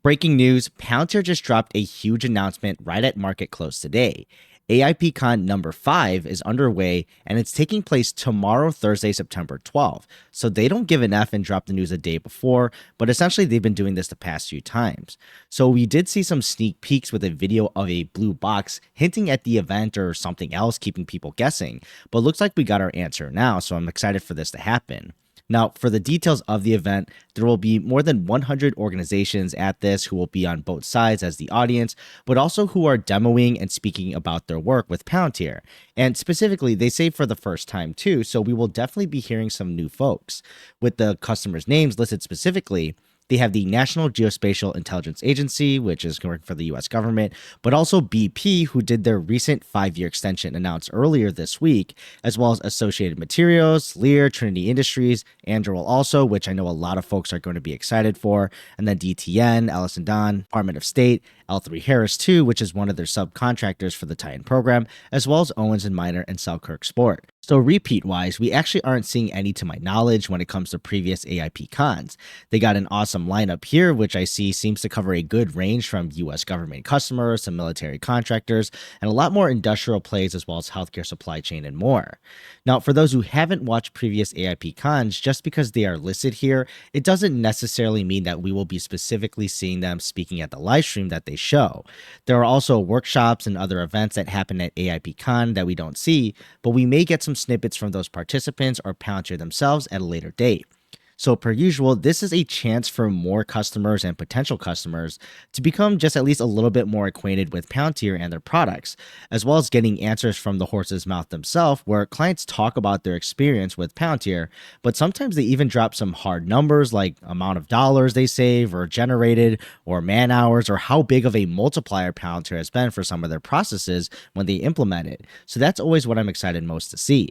Breaking news, Palantir just dropped a huge announcement right at market close today. AIPCon number 5 is underway and it's taking place tomorrow, Thursday, September 12th. So they don't give an F and drop the news a day before, but essentially they've been doing this the past few times. So we did see some sneak peeks with a video of a blue box hinting at the event or something else, keeping people guessing. But looks like we got our answer now, so I'm excited for this to happen. Now, for the details of the event, there will be more than 100 organizations at this who will be on both sides as the audience, but also who are demoing and speaking about their work with Palantir. And specifically, they say for the first time too, so we will definitely be hearing some new folks. With the customers' names listed specifically, they have the National Geospatial Intelligence Agency, which is working for the US government, but also BP, who did their recent 5-year extension announced earlier this week, as well as Associated Materials, Lear, Trinity Industries, Anduril also, which I know a lot of folks are going to be excited for, and then DTN, Allison Don, Department of State, L3Harris too, which is one of their subcontractors for the Titan program, as well as Owens and Minor and Selkirk Sport. So repeat-wise, we actually aren't seeing any to my knowledge when it comes to previous AIP cons. They got an awesome lineup here, which I see seems to cover a good range from US government customers to military contractors, and a lot more industrial plays as well as healthcare supply chain and more. Now, for those who haven't watched previous AIP cons, just because they are listed here, it doesn't necessarily mean that we will be specifically seeing them speaking at the live stream that they show. There are also workshops and other events that happen at AIP Con that we don't see, but we may get some snippets from those participants or Palantir themselves at a later date. So per usual, this is a chance for more customers and potential customers to become just at least a little bit more acquainted with Palantir and their products, as well as getting answers from the horse's mouth themselves, where clients talk about their experience with Palantir, but sometimes they even drop some hard numbers like amount of dollars they save or generated, or man hours, or how big of a multiplier Palantir has been for some of their processes when they implement it. So that's always what I'm excited most to see.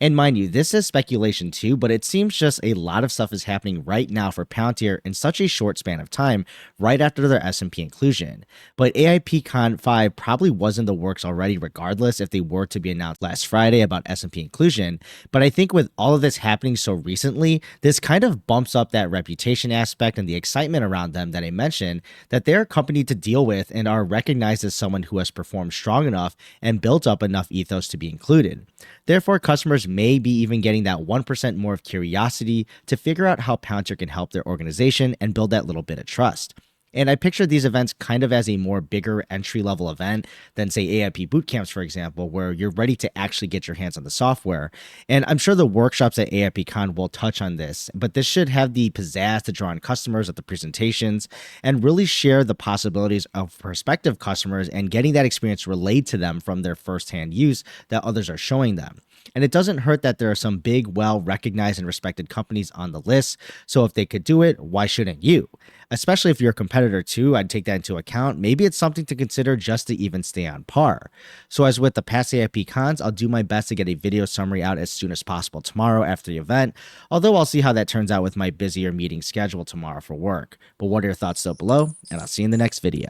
And mind you, this is speculation too, but it seems just a lot of stuff is happening right now for Palantir in such a short span of time, right after their S&P inclusion. But AIP Con 5 probably was in the works already regardless if they were to be announced last Friday about S&P inclusion. But I think with all of this happening so recently, this kind of bumps up that reputation aspect and the excitement around them that I mentioned, that they're a company to deal with and are recognized as someone who has performed strong enough and built up enough ethos to be included. Therefore, customers may be even getting that 1% more of curiosity to figure out how Palantir can help their organization and build that little bit of trust. And I picture these events kind of as a more bigger entry-level event than, say, AIP boot camps, for example, where you're ready to actually get your hands on the software. And I'm sure the workshops at AIPCon will touch on this, but this should have the pizzazz to draw in customers at the presentations and really share the possibilities of prospective customers and getting that experience relayed to them from their firsthand use that others are showing them. And it doesn't hurt that there are some big, well-recognized and respected companies on the list, so if they could do it, why shouldn't you? Especially if you're a competitor too, I'd take that into account. Maybe it's something to consider just to even stay on par. So as with the past AIP cons, I'll do my best to get a video summary out as soon as possible tomorrow after the event, although I'll see how that turns out with my busier meeting schedule tomorrow for work. But what are your thoughts down below? And I'll see you in the next video.